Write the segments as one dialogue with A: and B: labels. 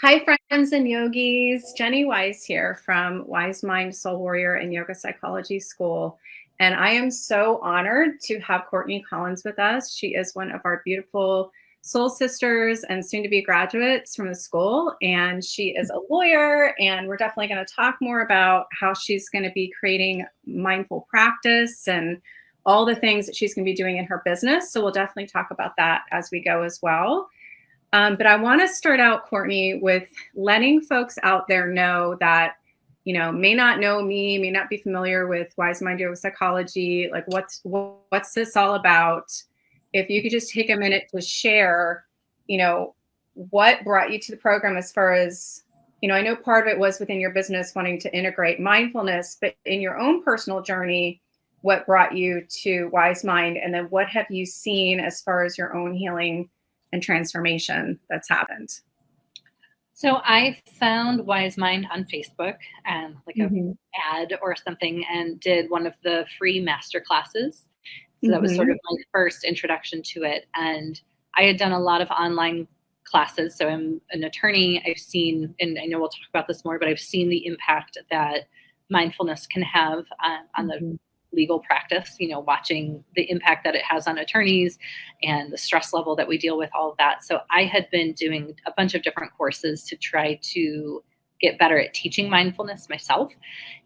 A: Hi, friends and yogis. Jenny Wise here from WiseMind Soul Warrior and Yoga Psychology School. And I am so honored to have Courtney Collins with us. She is one of our beautiful soul sisters and soon to be graduates from the school. And she is a lawyer. And we're definitely going to talk more about how she's going to be creating mindful practice and all the things that she's going to be doing in her business. So we'll definitely talk about that as we go as well. But I want to start out, Courtney, with letting folks out there know that, may not know me, may not be familiar with Wise Mind Yoga Psychology. Like, what's this all about? If you could just take a minute to share, what brought you to the program as far as, I know part of it was within your business wanting to integrate mindfulness, but in your own personal journey, what brought you to Wise Mind? And then what have you seen as far as your own healing and transformation that's happened?
B: So I found WiseMind on Facebook and like a
A: Mm-hmm.
B: ad or something, and did one of the free master classes. So that was sort
A: Mm-hmm.
B: of my first introduction to it. And I had done a lot of online classes. So I'm an attorney. I've seen, and I know we'll talk about this more, but I've seen the impact that mindfulness can have on the
A: Mm-hmm.
B: legal practice, watching the impact that it has on attorneys and the stress level that we deal with, all of that. So I had been doing a bunch of different courses to try to get better at teaching mindfulness myself.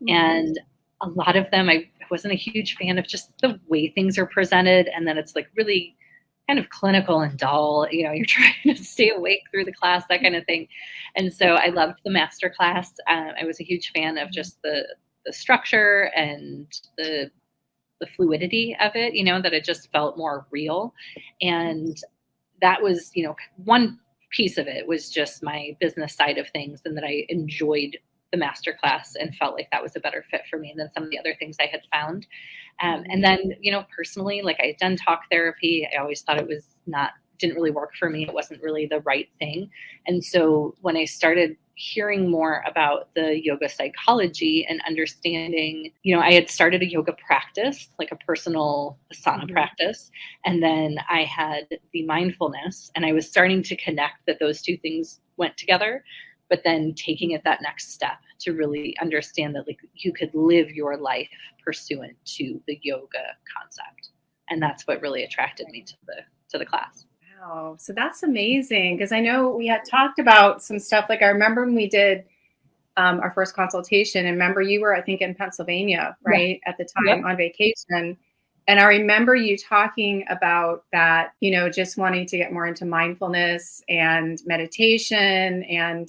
B: And a lot of them, I wasn't a huge fan of just the way things are presented. And then it's like really kind of clinical and dull, you're trying to stay awake through the class, that kind of thing. And so I loved the master class. I was a huge fan of just the structure and the fluidity of it, that it just felt more real. And that was, one piece of it was just my business side of things, and that I enjoyed the masterclass and felt like that was a better fit for me than some of the other things I had found. And then, personally, like I had done talk therapy. I always thought it was didn't really work for me. It wasn't really the right thing. And so when I started hearing more about the yoga psychology and understanding, I had started a yoga practice, like a personal asana practice. And then I had the mindfulness, and I was starting to connect that those two things went together, but then taking it that next step to really understand that like you could live your life pursuant to the yoga concept. And that's what really attracted me to the class.
A: Wow. So that's amazing. Because I know we had talked about some stuff. Like I remember when we did our first consultation, and remember you were, I think, in Pennsylvania,
B: Yeah.
A: right, at the
B: Yep.
A: time on vacation. And I remember you talking about that, just wanting to get more into mindfulness and meditation. And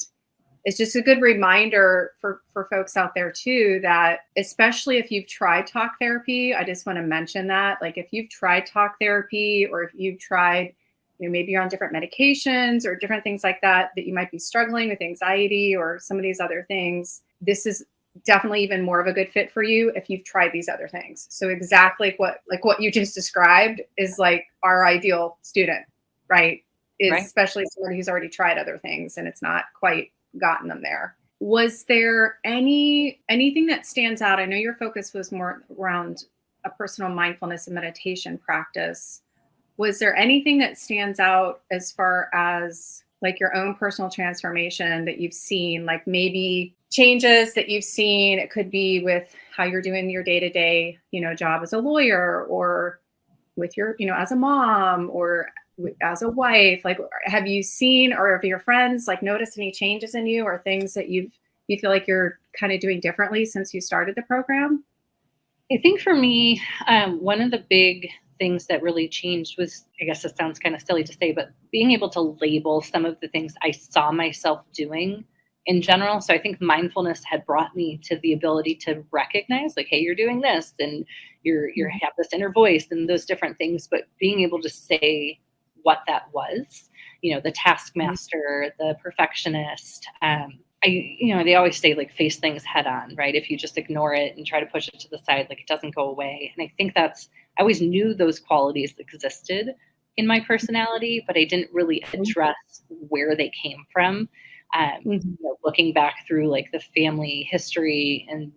A: it's just a good reminder for folks out there too, that especially if you've tried talk therapy, I just want to mention that, like if you've tried talk therapy, or if you've tried, maybe you're on different medications or different things like that, that you might be struggling with anxiety or some of these other things, this is definitely even more of a good fit for you if you've tried these other things. So exactly what you just described is like our ideal student, right? Is
B: Right.
A: especially somebody who's already tried other things and it's not quite gotten them there. Was there anything that stands out? I know your focus was more around a personal mindfulness and meditation practice. Was there anything that stands out as far as like your own personal transformation that you've seen, like maybe changes that you've seen? It could be with how you're doing your day-to-day, job as a lawyer, or with your, as a mom, or as a wife. Like, have you seen, or have your friends like noticed any changes in you, or things that you feel like you're kind of doing differently since you started the program?
B: I think for me, one of the big things that really changed was, I guess it sounds kind of silly to say, but being able to label some of the things I saw myself doing in general. So I think mindfulness had brought me to the ability to recognize like, hey, you're doing this, and you have this inner voice and those different things, but being able to say what that was, the taskmaster, the perfectionist, they always say like face things head on, right? If you just ignore it and try to push it to the side, like it doesn't go away. And I think I always knew those qualities existed in my personality, but I didn't really address where they came from. Looking back through like the family history and,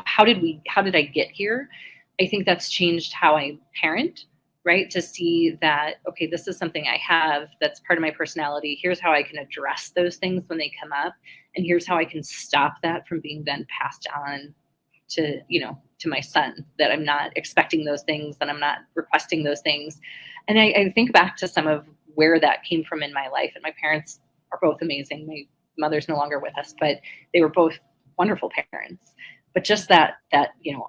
B: how did I get here? I think that's changed how I parent, right? To see that, okay, this is something I have that's part of my personality. Here's how I can address those things when they come up. And here's how I can stop that from being then passed on to, to my son, that I'm not expecting those things, that I'm not requesting those things. And I think back to some of where that came from in my life. And my parents are both amazing. My mother's no longer with us, but they were both wonderful parents. But just that,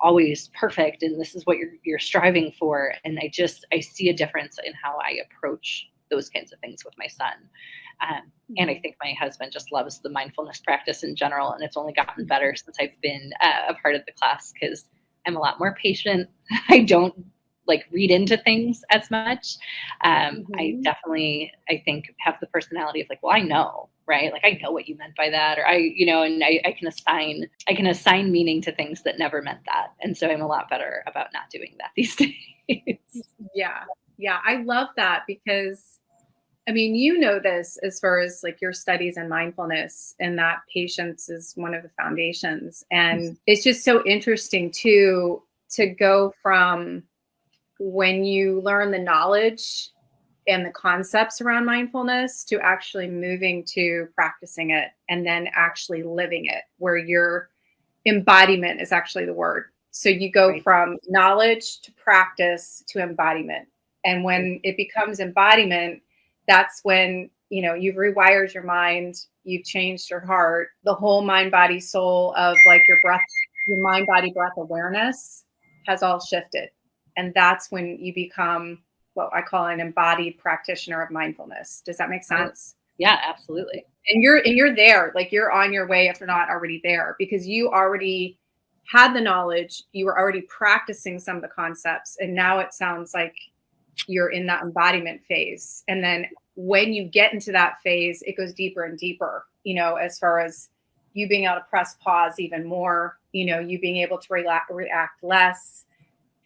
B: always perfect, and this is what you're striving for. And I see a difference in how I approach those kinds of things with my son. And I think my husband just loves the mindfulness practice in general. And it's only gotten better since I've been a part of the class, because I'm a lot more patient. I don't read into things as much. I definitely, I think, have the personality of well, I know, right? I know what you meant by that, or and I can assign meaning to things that never meant that. And so I'm a lot better about not doing that these days.
A: Yeah. Yeah. I love that, because this as far as your studies in mindfulness, and that patience is one of the foundations. And it's just so interesting to go from when you learn the knowledge and the concepts around mindfulness to actually moving to practicing it, and then actually living it, where your embodiment is actually the word. So you go from knowledge to practice to embodiment. And when it becomes embodiment, that's when, you've rewired your mind, you've changed your heart, the whole mind, body, soul of your breath, your mind, body, breath awareness has all shifted. And that's when you become what I call an embodied practitioner of mindfulness. Does that make sense?
B: Yeah, absolutely.
A: And you're there, you're on your way, if you're not already there, because you already had the knowledge, you were already practicing some of the concepts. And now it sounds like you're in that embodiment phase. And then when you get into that phase, it goes deeper and deeper, as far as you being able to press pause even more, you being able to react less,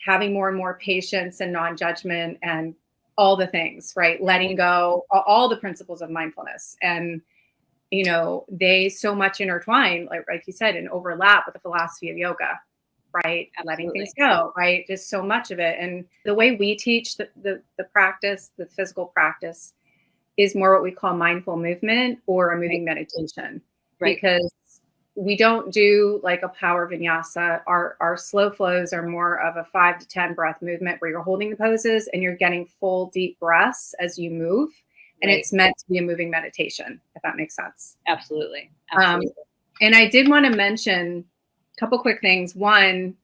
A: having more and more patience and non-judgment, and all the things, right? Letting go, all the principles of mindfulness. And, they so much intertwine, like you said, and overlap with the philosophy of yoga, right?
B: Absolutely.
A: Letting things go, right? Just so much of it. And the way we teach the practice, the physical practice, is more what we call mindful movement, or a moving meditation.
B: Right.
A: Because we don't do a power vinyasa. Our slow flows are more of a 5 to 10 breath movement, where you're holding the poses and you're getting full deep breaths as you move. And it's meant to be a moving meditation, if that makes sense.
B: Absolutely.
A: And I did want to mention a couple quick things. One,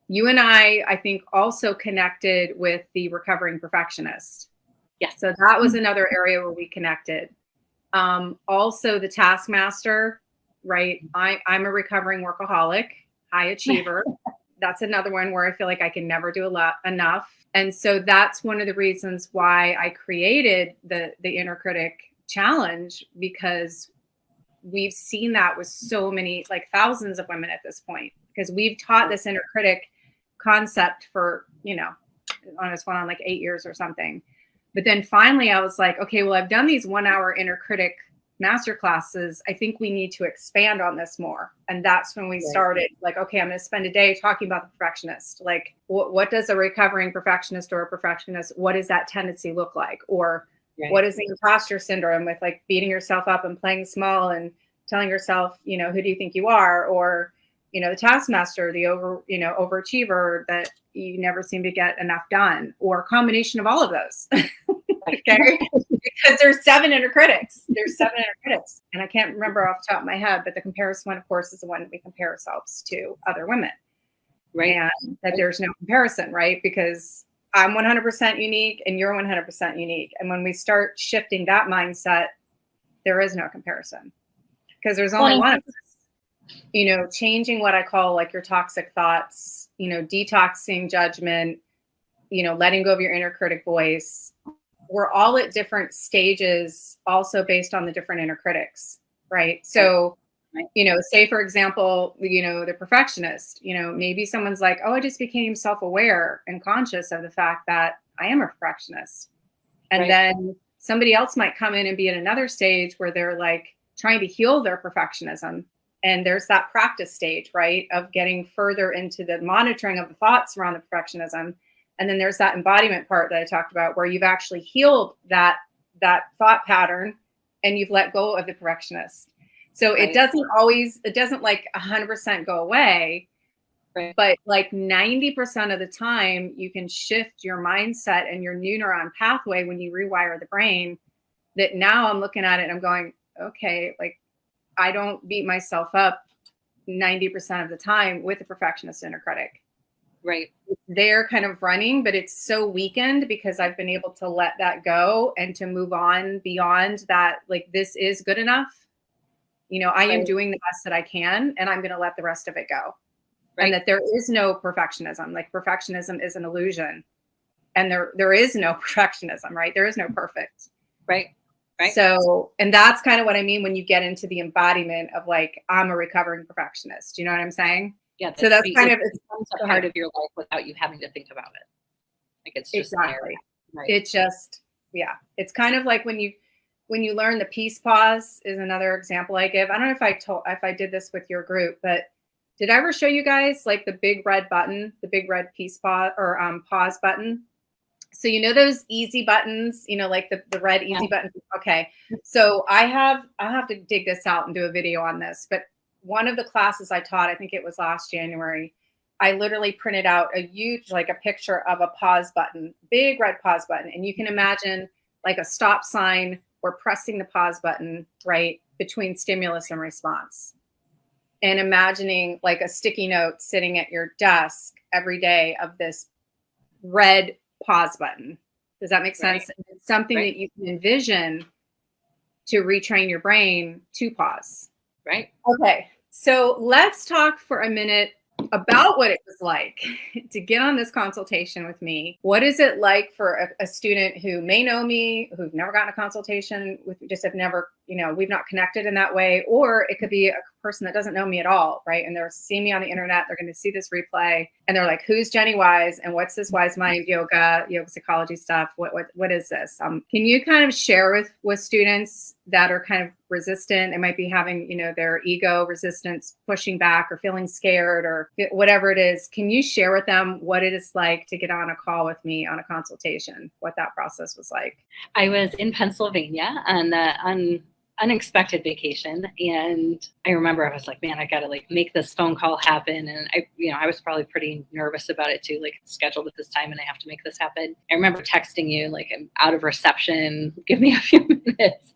A: you and I think, also connected with the recovering perfectionist.
B: Yes.
A: So that was another area where we connected. Also the taskmaster, right? I'm a recovering workaholic, high achiever. That's another one where I feel like I can never do enough. And so that's one of the reasons why I created the inner critic challenge, because we've seen that with so many, thousands of women at this point, because we've taught this inner critic concept for, on this one on 8 years or something. But then finally I was like, okay, well, I've done these 1 hour inner critic master classes. I think we need to expand on this more. And that's when we started okay, I'm going to spend a day talking about the perfectionist. What does a recovering perfectionist or a perfectionist, what does that tendency look like? Or what is the imposter syndrome with beating yourself up and playing small and telling yourself, who do you think you are? Or, the taskmaster, the overachiever, that you never seem to get enough done, or a combination of all of those. Okay. Because there's 7 inner critics. And I can't remember off the top of my head, but the comparison one, of course, is the one that we compare ourselves to other women. Right. And that there's no comparison, right? Because I'm 100% unique and you're 100% unique. And when we start shifting that mindset, there is no comparison, because there's only one of us. Changing what I call your toxic thoughts, detoxing judgment, letting go of your inner critic voice. We're all at different stages, also based on the different inner critics, right? So, say for example, the perfectionist, maybe someone's like, oh, I just became self-aware and conscious of the fact that I am a perfectionist. And then somebody else might come in and be at another stage where they're trying to heal their perfectionism. And there's that practice stage, right, of getting further into the monitoring of the thoughts around the perfectionism. And then there's that embodiment part that I talked about where you've actually healed that thought pattern and you've let go of the perfectionist. So
B: Right.
A: it doesn't like 100% go away,
B: Right.
A: but like 90% of the time you can shift your mindset and your new neuron pathway when you rewire the brain. That now I'm looking at it and I'm going, okay, like I don't beat myself up 90% of the time with a perfectionist inner critic.
B: Right.
A: They're kind of running, but it's so weakened because I've been able to let that go and to move on beyond that. Like, this is good enough. I am
B: Right.
A: doing the best that I can, and I'm going to let the rest of it go.
B: Right.
A: And that there is no perfectionism. Like, perfectionism is an illusion. And there is no perfectionism, right? There is no perfect.
B: Right. Right.
A: So, and that's kind of what I mean when you get into the embodiment of like, I'm a recovering perfectionist. You know what I'm saying?
B: Yeah.
A: So that's kind of,
B: it becomes a part of your life without you having to think about it. Like, it's just
A: exactly.
B: there. Right.
A: It just, yeah. It's kind of like when you learn the peace pause is another example I give. I don't know if I did this with your group, but did I ever show you guys like the big red button, the big red peace pause or pause button? So those easy buttons, like the red easy button. Okay. So I'll have to dig this out and do a video on this. But one of the classes I taught, I think it was last January, I literally printed out a huge, like a picture of a pause button, big red pause button. And you can imagine like a stop sign or pressing the pause button, right, between stimulus and response. And imagining like a sticky note sitting at your desk every day of this red pause button. Does that make sense?
B: Right.
A: It's something that you can envision to retrain your brain to pause.
B: Right.
A: Okay. So let's talk for a minute about what it was like to get on this consultation with me. What is it like for a student who may know me, who've never gotten a consultation with, just have never, we've not connected in that way, or it could be a person that doesn't know me at all, right? And they're seeing me on the internet, they're going to see this replay and they're like, who's Jenny Wise and what's this WiseMind yoga psychology stuff? What is this? Can you kind of share with students that are kind of resistant? They might be having, their ego resistance pushing back or feeling scared or whatever it is. Can you share with them what it is like to get on a call with me on a consultation, what that process was like?
B: I was in Pennsylvania on unexpected vacation, and I remember I was like, man, I gotta like make this phone call happen. And I was probably pretty nervous about it too, like it's scheduled at this time and I have to make this happen. I remember texting you like, I'm out of reception, give me a few minutes.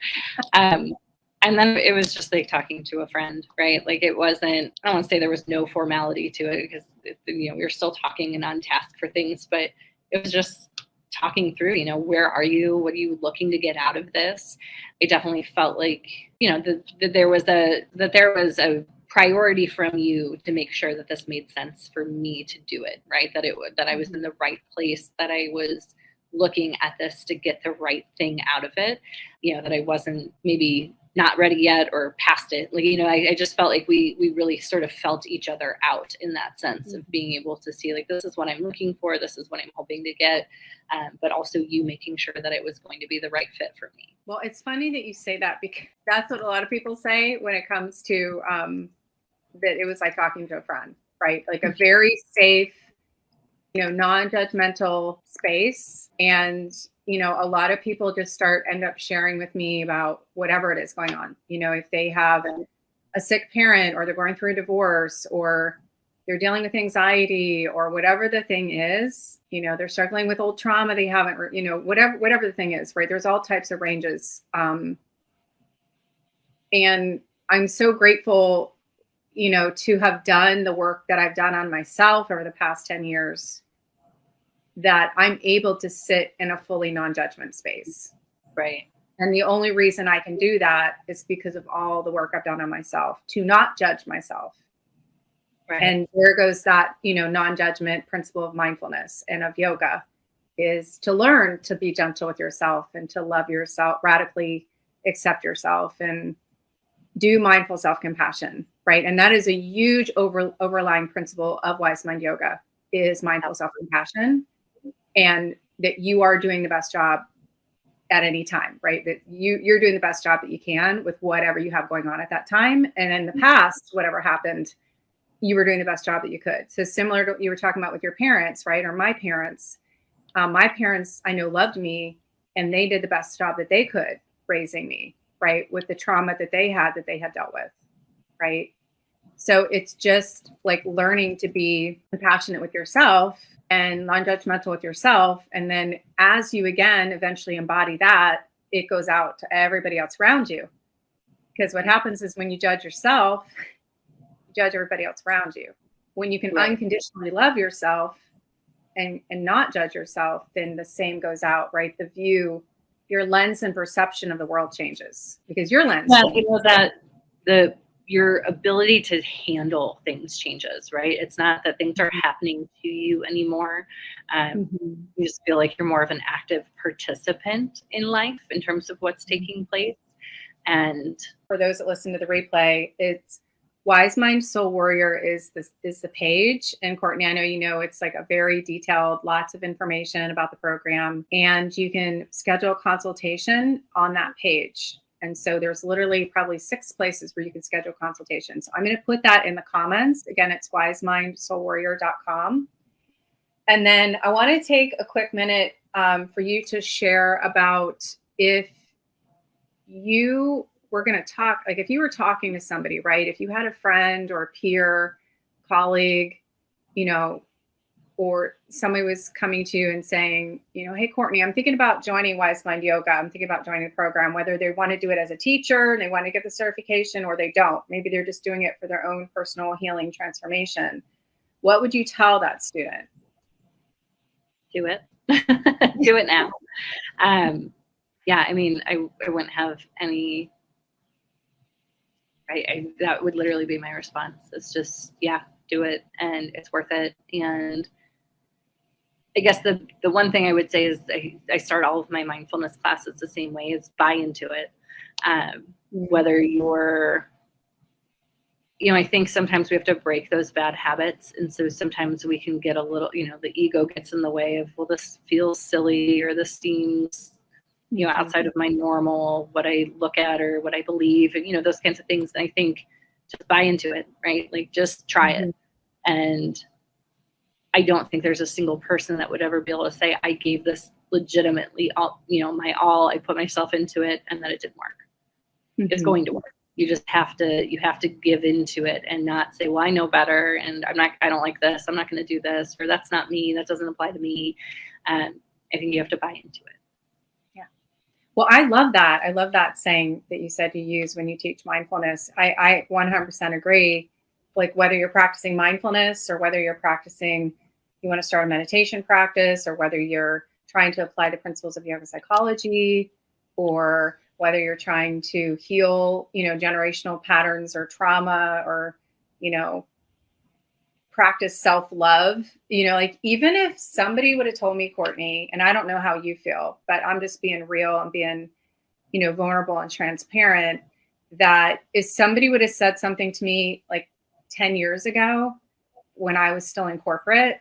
B: And then it was just like talking to a friend, right? Like it wasn't, I don't want to say there was no formality to it because we were still talking and on task for things, but it was just talking through, where are you? What are you looking to get out of this? It definitely felt like, that there was a priority from you to make sure that this made sense for me to do it, right? That I was in the right place, that I was looking at this to get the right thing out of it, that I wasn't maybe not ready yet or past it. Like, I just felt like we really sort of felt each other out in that sense of being able to see like, this is what I'm looking for. This is what I'm hoping to get. But also you making sure that it was going to be the right fit for me.
A: Well, it's funny that you say that because that's what a lot of people say when it comes to that it was like talking to a friend, right? Like a very safe, non-judgmental space. And a lot of people just end up sharing with me about whatever it is going on. If they have a sick parent or they're going through a divorce or they're dealing with anxiety or whatever the thing is, they're struggling with old trauma they haven't, whatever the thing is, right? There's all types of ranges. And I'm so grateful, to have done the work that I've done on myself over the past 10 years, that I'm able to sit in a fully non-judgment space.
B: Right.
A: And the only reason I can do that is because of all the work I've done on myself to not judge myself. Right. And there goes that, non-judgment principle of mindfulness and of yoga, is to learn to be gentle with yourself and to love yourself, radically accept yourself and do mindful self-compassion, right? And that is a huge overlying principle of WiseMind yoga, is mindful self-compassion, and that you are doing the best job at any time, right? That you're doing the best job that you can with whatever you have going on at that time. And in the past, whatever happened, you were doing the best job that you could. So similar to what you were talking about with your parents, right? Or my parents, My parents, I know, loved me, and they did the best job that they could raising me, right, with the trauma that they had dealt with, right? So it's just like learning to be compassionate with yourself and non-judgmental with yourself. And then as you again eventually embody that, it goes out to everybody else around you. Because what happens is when you judge yourself, you judge everybody else around you. When you can unconditionally love yourself and not judge yourself, then the same goes out, right? The view, your lens and perception of the world changes because your lens.
B: Well, you know that your ability to handle things changes, right? It's not that things are happening to you anymore. You just feel like you're more of an active participant in life in terms of what's taking place. And
A: for those that listen to the replay, it's WiseMind Soul Warrior is the page. And Courtney, I know you know it's like a very detailed, lots of information about the program, and you can schedule a consultation on that page. And so there's literally probably 6 places where you can schedule consultations. So I'm going to put that in the comments. Again, it's wisemindsoulwarrior.com. And then I want to take a quick minute for you to share about if you were going to talk, like if you were talking to somebody, right? If you had a friend or a peer, colleague, you know, or somebody was coming to you and saying, you know, hey, Courtney, I'm thinking about joining WiseMind Yoga. I'm thinking about joining the program, whether they want to do it as a teacher and they want to get the certification or they don't. Maybe they're just doing it for their own personal healing transformation. What would you tell that student?
B: Do it. Do it now. Yeah, I mean, I wouldn't have any, right? That would literally be my response. It's just, yeah, do it and it's worth it. And I guess the one thing I would say is I start all of my mindfulness classes the same way, is buy into it. Whether you're, you know, I think sometimes we have to break those bad habits. And so sometimes we can get a little, you know, the ego gets in the way of, well, this feels silly or this seems, you know, outside of my normal, what I look at or what I believe, and, you know, those kinds of things. And I think just buy into it, right? Like just try it. And I don't think there's a single person that would ever be able to say, I gave this legitimately all, you know, my all, I put myself into it and that it didn't work. It's going to work. You just have to give into it and not say, well, I know better and I don't like this. I'm not going to do this, or that's not me. That doesn't apply to me. I think you have to buy into it.
A: Yeah. Well, I love that. I love that saying that you said you use when you teach mindfulness. I 100% agree. Like whether you're practicing mindfulness or whether you're practicing, you want to start a meditation practice, or whether you're trying to apply the principles of yoga psychology, or whether you're trying to heal, you know, generational patterns or trauma, or, you know, practice self-love, you know, like even if somebody would have told me, Courtney, and I don't know how you feel, but I'm just being real and being, you know, vulnerable and transparent, that if somebody would have said something to me like 10 years ago when I was still in corporate,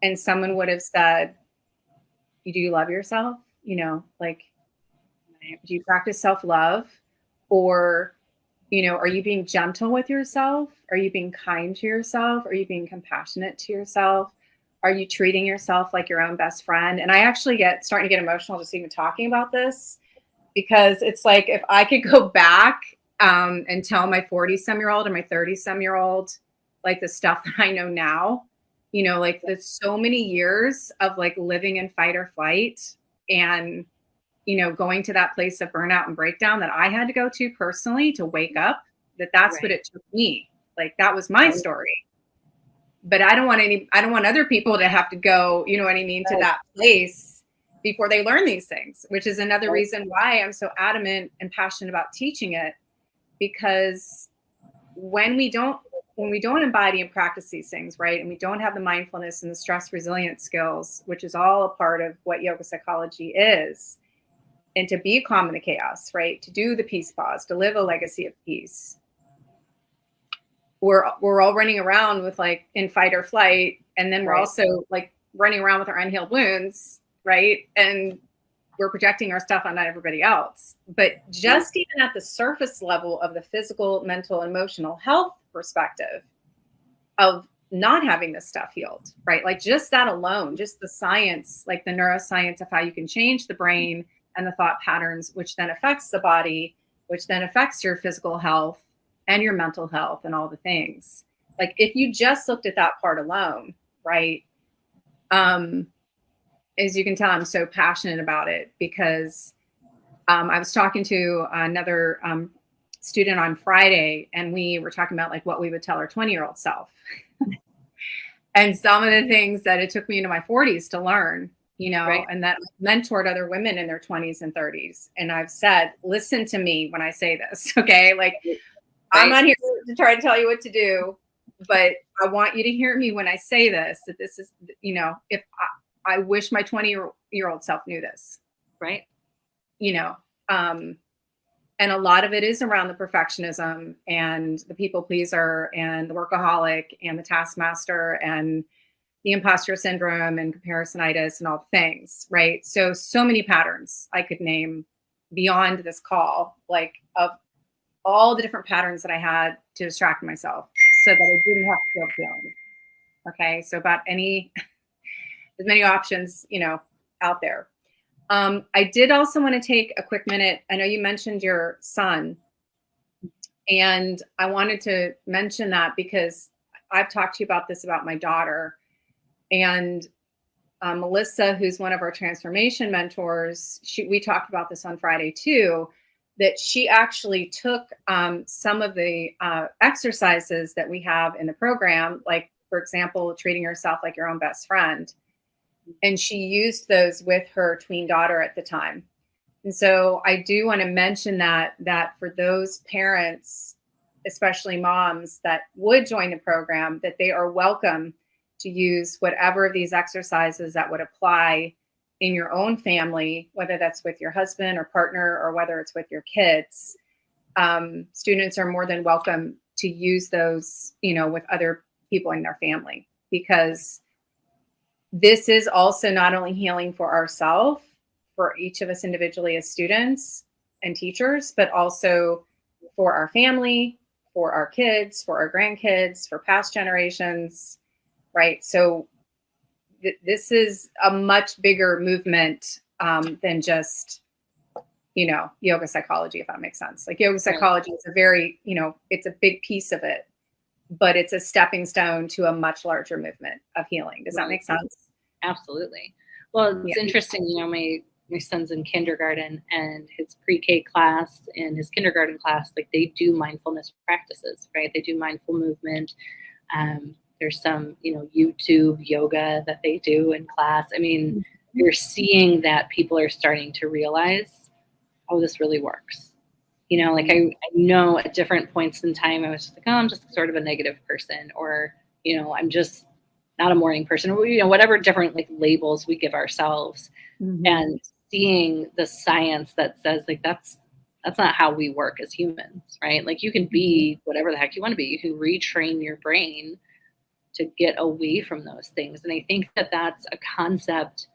A: and someone would have said, do you love yourself? You know, like, do you practice self-love? Or, you know, are you being gentle with yourself? Are you being kind to yourself? Are you being compassionate to yourself? Are you treating yourself like your own best friend? And I actually starting to get emotional just even talking about this, because it's like, if I could go back and tell my 40-some-year-old or my 30-some-year-old, like the stuff that I know now, you know, like there's so many years of like living in fight or flight and, you know, going to that place of burnout and breakdown that I had to go to personally to wake up, that's what it took me. Like that was my story. But I don't want other people to have to go, you know what I mean, to that place before they learn these things, which is another reason why I'm so adamant and passionate about teaching it. Because when we don't embody and practice these things, right, and we don't have the mindfulness and the stress resilience skills, which is all a part of what yoga psychology is, and to be calm in the chaos, right, to do the peace pause, to live a legacy of peace, we're all running around with like in fight or flight, and then we're also like running around with our unhealed wounds, right, and we're projecting our stuff on everybody else. But just even at the surface level of the physical, mental, emotional health perspective of not having this stuff healed, right? Like just that alone, just the science, like the neuroscience of how you can change the brain and the thought patterns, which then affects the body, which then affects your physical health and your mental health and all the things. Like if you just looked at that part alone, right? As you can tell, I'm so passionate about it because I was talking to another student on Friday, and we were talking about like what we would tell our 20-year-old self. And some of the things that it took me into my 40s to learn, you know,
B: Right.
A: and that I've mentored other women in their 20s and 30s. And I've said, listen to me when I say this, okay? Like, I'm
B: Right.
A: not here to try to tell you what to do, but I want you to hear me when I say this, that this is, you know, if I wish my 20-year-old self knew this,
B: Right.
A: you know, and a lot of it is around the perfectionism and the people pleaser and the workaholic and the taskmaster and the imposter syndrome and comparisonitis and all the things, right? So many patterns I could name beyond this call, like of all the different patterns that I had to distract myself so that I didn't have to feel feelings. Okay. So about as many options, you know, out there. I did also want to take a quick minute. I know you mentioned your son, and I wanted to mention that because I've talked to you about this about my daughter. And Melissa, who's one of our transformation mentors, we talked about this on Friday too, that she actually took some of the exercises that we have in the program, like, for example, treating yourself like your own best friend. And she used those with her tween daughter at the time. And so I do want to mention that for those parents, especially moms that would join the program, that they are welcome to use whatever of these exercises that would apply in your own family, whether that's with your husband or partner or whether it's with your kids. Students are more than welcome to use those, you know, with other people in their family, because this is also not only healing for ourselves, for each of us individually as students and teachers, but also for our family, for our kids, for our grandkids, for past generations, right? So this is a much bigger movement than just, you know, yoga psychology, if that makes sense. Like yoga psychology is a very, you know, it's a big piece of it, but it's a stepping stone to a much larger movement of healing. Does that make sense?
B: Absolutely. Well, it's interesting, you know, my son's in kindergarten, and his pre-K class and his kindergarten class, like they do mindfulness practices, right? They do mindful movement. There's some, you know, YouTube yoga that they do in class. I mean, you're seeing that people are starting to realize, oh, this really works. You know, like I know at different points in time, I was just like, oh, I'm just sort of a negative person, or, you know, I'm just not a morning person, or, you know, whatever different like labels we give ourselves. And seeing the science that says like that's not how we work as humans, right? Like you can be whatever the heck you want to be. You can retrain your brain to get away from those things. And I think that that's a concept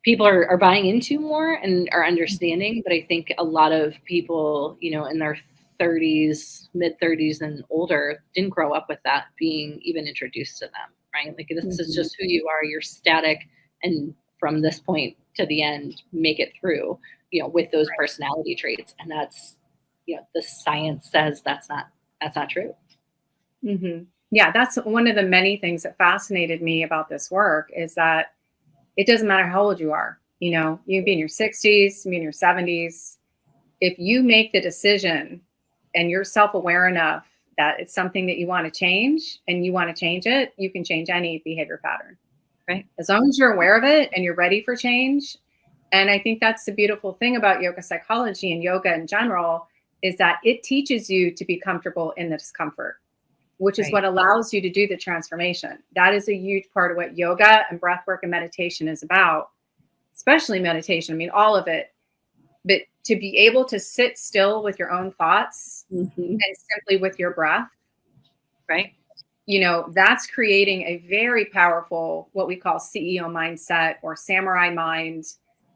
B: people are buying into more and are understanding. But I think a lot of people, you know, in their 30s, mid 30s and older didn't grow up with that being even introduced to them, right? Like this is just who you are. You're static, and from this point to the end, make it through, you know, with those personality traits. And that's, you know, the science says that's not true.
A: Yeah, that's one of the many things that fascinated me about this work, is that it doesn't matter how old you are. You know, you can be in your 60s, you can be in your 70s. If you make the decision and you're self-aware enough that it's something that you want to change and you want to change it, you can change any behavior pattern.
B: Right.
A: As long as you're aware of it and you're ready for change. And I think that's the beautiful thing about yoga psychology and yoga in general, is that it teaches you to be comfortable in the discomfort, which is what allows you to do the transformation. That is a huge part of what yoga and breath work and meditation is about, especially meditation. I mean, all of it. But to be able to sit still with your own thoughts and simply with your breath,
B: right?
A: You know, that's creating a very powerful, what we call CEO mindset, or samurai mind,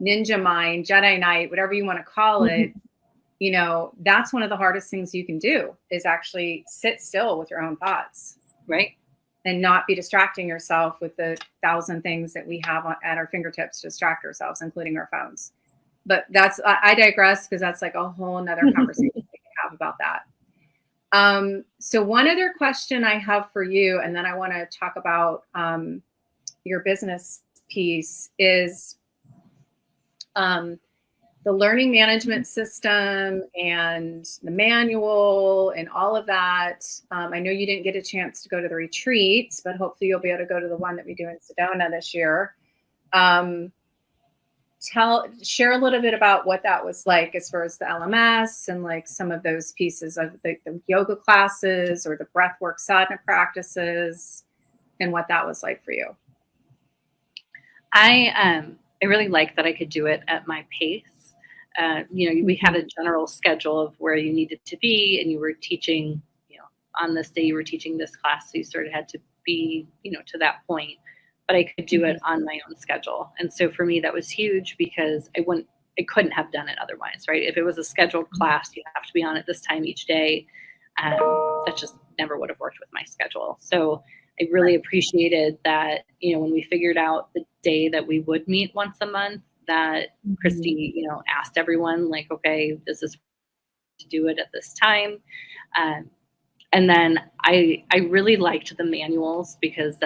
A: ninja mind, Jedi Knight, whatever you want to call it. You know, that's one of the hardest things you can do, is actually sit still with your own thoughts.
B: Right.
A: and not be distracting yourself with the 1,000 things that we have at our fingertips to distract ourselves, including our phones. But I digress, because that's like a whole nother conversation we can have about that. So one other question I have for you, and then I want to talk about your business piece, is the learning management system and the manual and all of that. I know you didn't get a chance to go to the retreats, but hopefully you'll be able to go to the one that we do in Sedona this year. Share a little bit about what that was like as far as the LMS and like some of those pieces of the yoga classes or the breathwork sadhana practices, and what that was like for you.
B: I really liked that I could do it at my pace. We had a general schedule of where you needed to be, and you were teaching, on this day you were teaching this class, so you sort of had to be, to that point. But I could do it on my own schedule. And so for me, that was huge, because I couldn't have done it otherwise, right? If it was a scheduled class, you have to be on at this time each day. That just never would have worked with my schedule. So I really appreciated that, when we figured out the day that we would meet once a month, that Christy, asked everyone, like, okay, this is to do it at this time. And then I really liked the manuals, because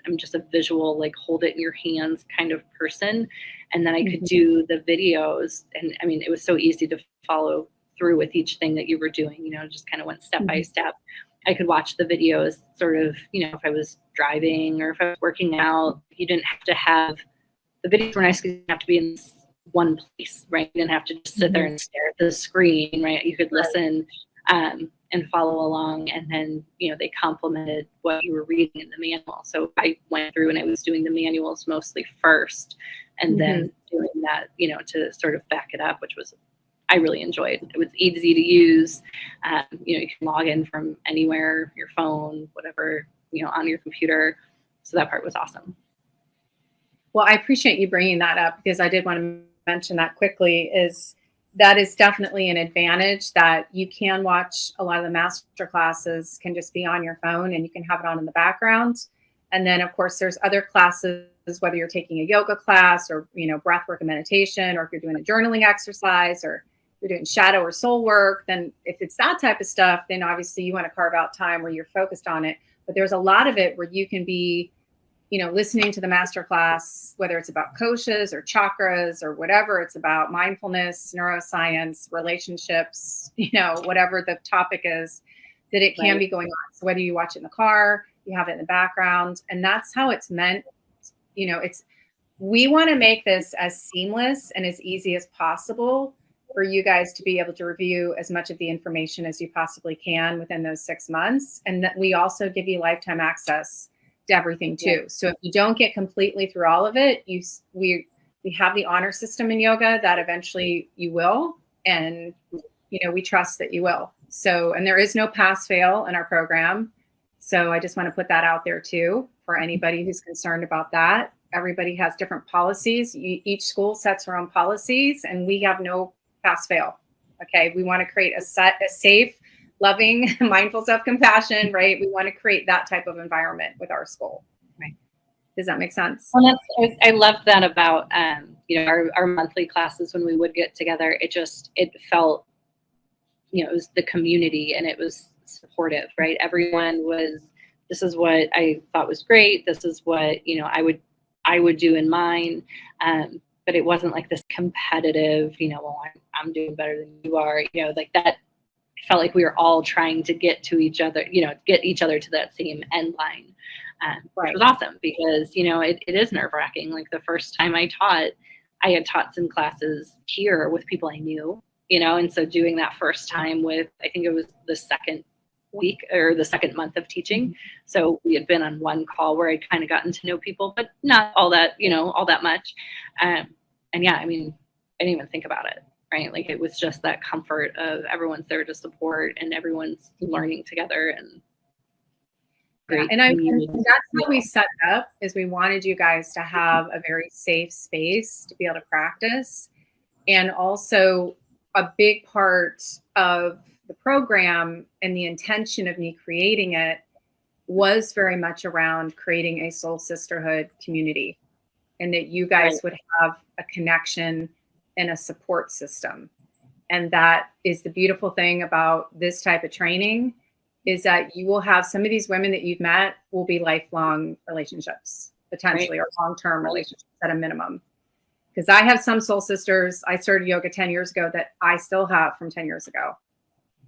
B: I'm just a visual, like, hold it in your hands kind of person. And then I could do the videos, and I mean, it was so easy to follow through with each thing that you were doing, just kind of went step by step. I could watch the videos sort of, if I was driving or if I was working out. You didn't have to have, the videos were nice because you didn't have to be in one place, right? You didn't have to just sit there and stare at the screen, right? You could listen and follow along, and then, they complemented what you were reading in the manual. So I went through and I was doing the manuals mostly first, and then doing that, to sort of back it up, which was, I really enjoyed. It was easy to use. You can log in from anywhere, your phone, whatever, on your computer. So that part was awesome.
A: Well, I appreciate you bringing that up, because I did want to mention that quickly. That is definitely an advantage, that you can watch a lot of the master classes can just be on your phone, and you can have it on in the background. And then, of course, there's other classes, whether you're taking a yoga class or, breathwork and meditation, or if you're doing a journaling exercise, or you're doing shadow or soul work. Then if it's that type of stuff, then obviously you want to carve out time where you're focused on it. But there's a lot of it where you can be, listening to the master class, whether it's about koshas or chakras or whatever, it's about mindfulness, neuroscience, relationships, whatever the topic is, that it can be going on. So whether you watch it in the car, you have it in the background, and that's how it's meant. We want to make this as seamless and as easy as possible for you guys to be able to review as much of the information as you possibly can within those 6 months. And that we also give you lifetime access to everything too. So if you don't get completely through all of it, we have the honor system in yoga that eventually you will, and we trust that you will. So, and there is no pass fail in our program. So I just want to put that out there too, for anybody who's concerned about that. Everybody has different policies. Each school sets their own policies, and we have no pass fail. Okay. We want to create a safe, loving, mindful self-compassion, right? We want to create that type of environment with our school. Right. Does that make sense?
B: Well, I love that about, our monthly classes when we would get together. It felt, it was the community, and it was supportive, right? Everyone was, this is what I thought was great. This is what, I would do in mine. But it wasn't like this competitive, well, I'm doing better than you are, like that. Felt like we were all trying to get to each other, get each other to that same end line, which was awesome, because, it is nerve-wracking. Like the first time I had taught some classes here with people I knew, and so doing that first time with, I think it was the second week or the second month of teaching. So we had been on one call where I'd kind of gotten to know people, but not all that, all that much. And yeah, I mean, I didn't even think about it. Right? Like it was just that comfort of everyone's there to support, and everyone's learning together. And
A: and that's how we set it up, is we wanted you guys to have a very safe space to be able to practice. And also a big part of the program and the intention of me creating it was very much around creating a soul sisterhood community, and that you guys would have a connection and a support system. And that is the beautiful thing about this type of training, is that you will have some of these women that you've met will be lifelong relationships, potentially, or long-term relationships at a minimum. Because I have some soul sisters, I started yoga 10 years ago that I still have from 10 years ago,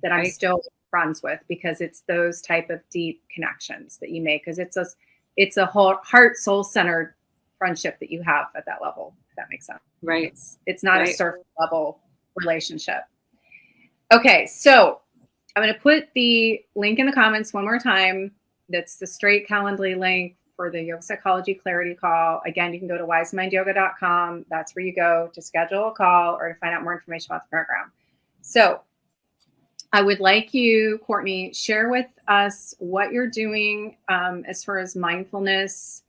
A: that I'm still friends with, because it's those type of deep connections that you make. Because it's a whole heart, soul-centered friendship that you have at that level, if that makes sense.
B: Right.
A: It's not a surface level relationship. Okay, so I'm going to put the link in the comments one more time. That's the straight Calendly link for the Yoga Psychology Clarity Call. Again, you can go to wisemindyoga.com. That's where you go to schedule a call or to find out more information about the program. So I would like you, Courtney, share with us what you're doing as far as mindfulness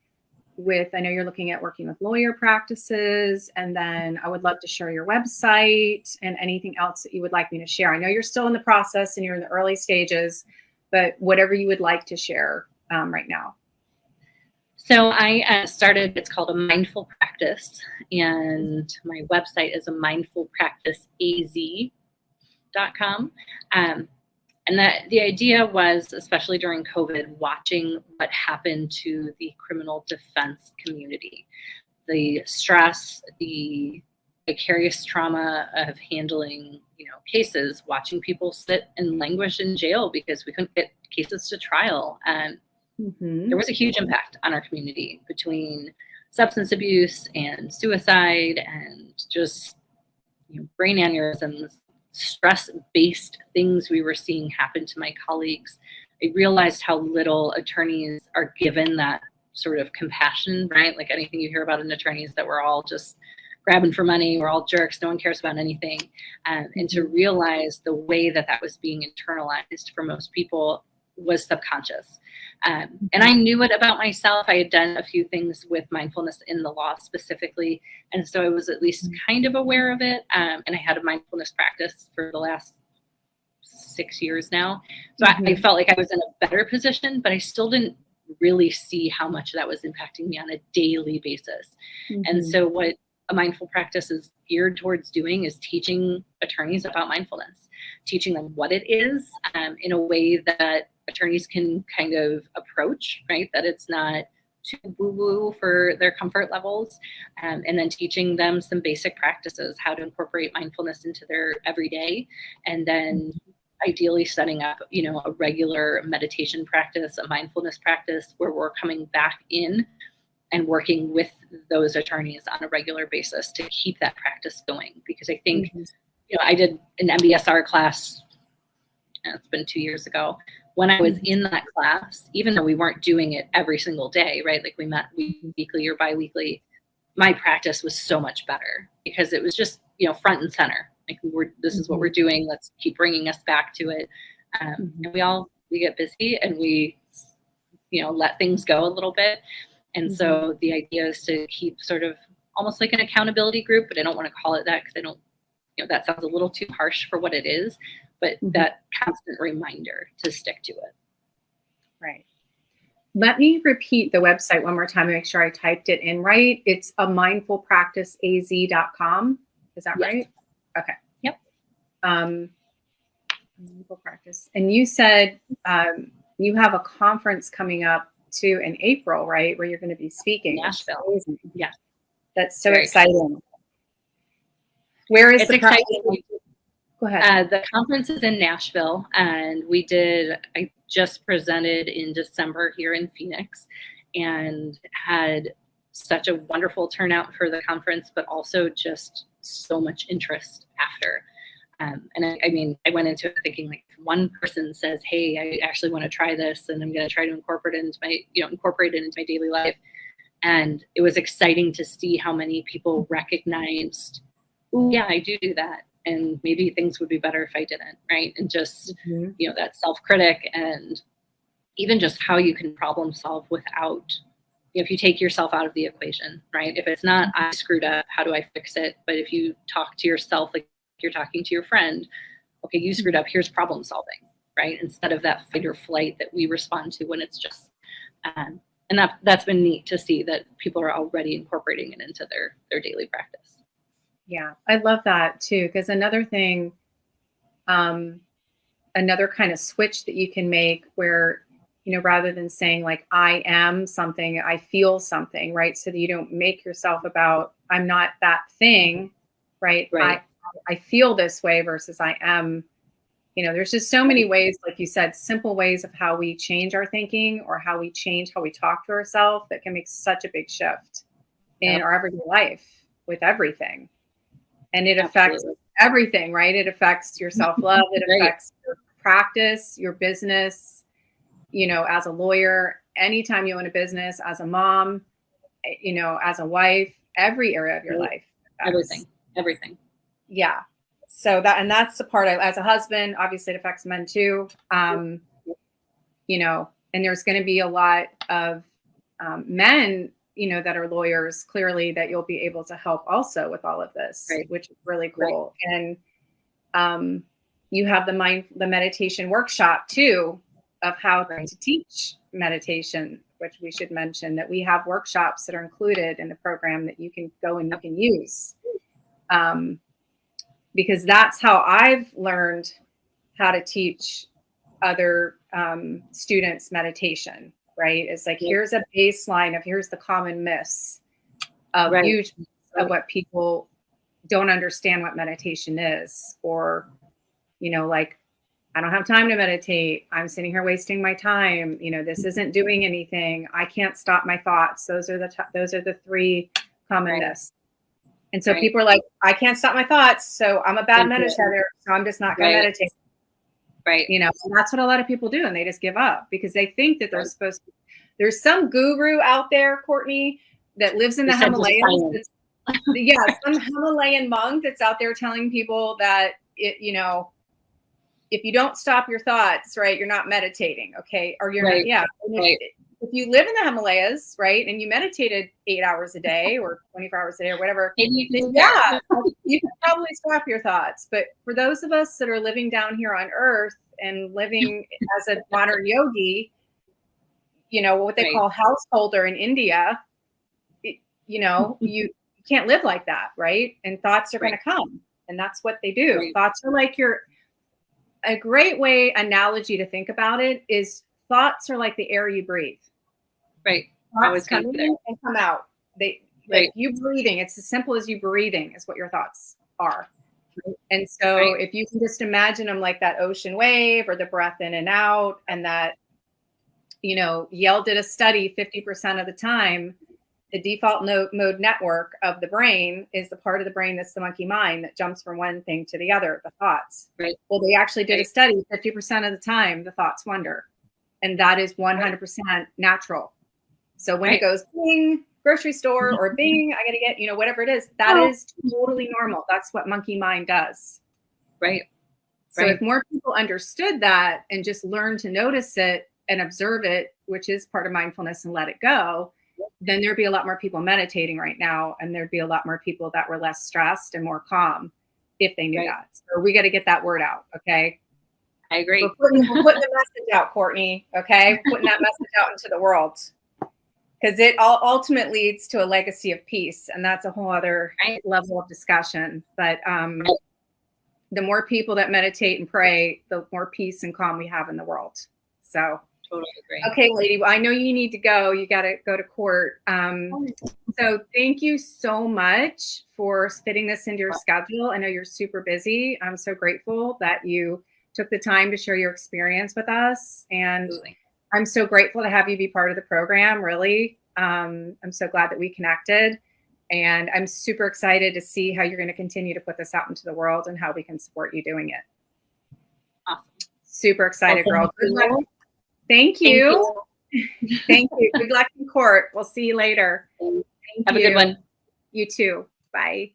A: with, I know you're looking at working with lawyer practices, and then I would love to share your website and anything else that you would like me to share. I know you're still in the process and you're in the early stages, but whatever you would like to share right now.
B: So I started, it's called a mindful practice, and my website is a mindfulpracticeaz.com. And that the idea was, especially during COVID, watching what happened to the criminal defense community, the stress, the vicarious trauma of handling, cases, watching people sit and languish in jail because we couldn't get cases to trial. And there was a huge impact on our community between substance abuse and suicide and just brain aneurysms, stress-based things we were seeing happen to my colleagues. I realized how little attorneys are given that sort of compassion, right? Like anything you hear about an attorney is that we're all just grabbing for money, we're all jerks, no one cares about anything. And to realize the way that was being internalized for most people was subconscious. And I knew it about myself. I had done a few things with mindfulness in the law specifically. And so I was at least kind of aware of it. And I had a mindfulness practice for the last 6 years now. So I felt like I was in a better position, but I still didn't really see how much that was impacting me on a daily basis. And so what a mindful practice is geared towards doing is teaching attorneys about mindfulness, teaching them what it is in a way that attorneys can kind of approach, right? That it's not too woo-woo for their comfort levels, and then teaching them some basic practices, how to incorporate mindfulness into their everyday, and then ideally setting up, a regular meditation practice, a mindfulness practice where we're coming back in and working with those attorneys on a regular basis to keep that practice going. Because I think, I did an MBSR class, it's been 2 years ago. When I was in that class, even though we weren't doing it every single day, right? Like we met weekly or biweekly, my practice was so much better because it was just, front and center. Like this is what we're doing. Let's keep bringing us back to it. And we get busy and we, let things go a little bit. And so the idea is to keep sort of almost like an accountability group, but I don't want to call it that because I don't, that sounds a little too harsh for what it is, but that constant reminder to stick to it.
A: Right. Let me repeat the website one more time to make sure I typed it in right. It's a mindfulpracticeaz.com. Is that right? Okay.
B: Yep.
A: Mindful practice. And you said you have a conference coming up too in April, right? Where you're going to be speaking.
B: Nashville.
A: Yeah. That's so exciting. Where is the
B: exciting?
A: Go ahead.
B: The conference is in Nashville, and I just presented in December here in Phoenix and had such a wonderful turnout for the conference, but also just so much interest after. And I went into it thinking, like, if one person says, hey, I actually want to try this and I'm going to try to incorporate it into my daily life. And it was exciting to see how many people recognized, oh yeah, I do that. And maybe things would be better if I didn't, right? And just, that self-critic, and even just how you can problem solve without, if you take yourself out of the equation, right? If it's not, I screwed up, how do I fix it? But if you talk to yourself like you're talking to your friend, okay, you screwed up, here's problem solving, right? Instead of that fight or flight that we respond to when it's just And that's been neat to see that people are already incorporating it into their daily practice.
A: Yeah, I love that too, because another thing, another kind of switch that you can make where, rather than saying like, I am something, I feel something, right? So that you don't make yourself about, I'm not that thing, right?
B: Right.
A: I feel this way versus I am, there's just so many ways, like you said, simple ways of how we change our thinking or how we change how we talk to ourselves that can make such a big shift in our everyday life with everything. And it affects everything, right? It affects your self-love. It affects your practice, your business, as a lawyer, anytime you own a business, as a mom, as a wife, every area of your life.
B: Everything.
A: Yeah. So that's the part as a husband, obviously it affects men too. And there's going to be a lot of men, that are lawyers, clearly, that you'll be able to help also with all of this, which is really cool. Right. And you have the meditation workshop too, of how to teach meditation, which we should mention that we have workshops that are included in the program that you can go and you can use. Because that's how I've learned how to teach other students meditation, right? It's like, here's a baseline of here's the common myths of of what people don't understand what meditation is, or, like, I don't have time to meditate. I'm sitting here wasting my time. This isn't doing anything. I can't stop my thoughts. Those are the three common myths. And so people are like, I can't stop my thoughts, so I'm a bad meditator, so I'm just not going to meditate.
B: Right.
A: And that's what a lot of people do, and they just give up because they think that they're supposed to. There's some guru out there, Courtney, that lives in the Himalayas. Some Himalayan monk that's out there telling people that if you don't stop your thoughts, right, you're not meditating, okay? Or you're not, If you live in the Himalayas, right, and you meditated 8 hours a day or 24 hours a day or whatever, then you can probably stop your thoughts. But for those of us that are living down here on Earth and living as a modern yogi, what they call householder in India, you can't live like that, right? And thoughts are going to come, and that's what they do. Thoughts are like a great analogy to think about it is thoughts are like the air you breathe.
B: Right.
A: Thoughts come in and come out. You breathing, it's as simple as you breathing is what your thoughts are. And so if you can just imagine them like that ocean wave or the breath in and out, and that, Yale did a study, 50% of the time, the default mode network of the brain is the part of the brain that's the monkey mind that jumps from one thing to the other, the thoughts.
B: Right.
A: Well, they actually did a study, 50% of the time, the thoughts wander. And that is 100% natural. So when it goes bing, grocery store, or bing, I got to get, whatever it is, that is totally normal. That's what monkey mind does.
B: Right.
A: So if more people understood that and just learned to notice it and observe it, which is part of mindfulness, and let it go, then there'd be a lot more people meditating right now. And there'd be a lot more people that were less stressed and more calm if they knew that. So we got to get that word out. Okay.
B: I agree.
A: We're putting the message out, Courtney. Okay. Putting that message out into the world. Because it ultimately leads to a legacy of peace. And that's a whole other level of discussion. But the more people that meditate and pray, the more peace and calm we have in the world. So
B: totally agree.
A: Okay, lady, well, I know you need to go. You got to go to court. So thank you so much for fitting this into your schedule. I know you're super busy. I'm so grateful that you took the time to share your experience with us. And I'm so grateful to have you be part of the program, really. I'm so glad that we connected. And I'm super excited to see how you're going to continue to put this out into the world and how we can support you doing it.
B: Awesome.
A: Super excited, girl. Good luck. Thank you. Thank you. Good luck in court. We'll see you later.
B: Have a good one.
A: You too. Bye.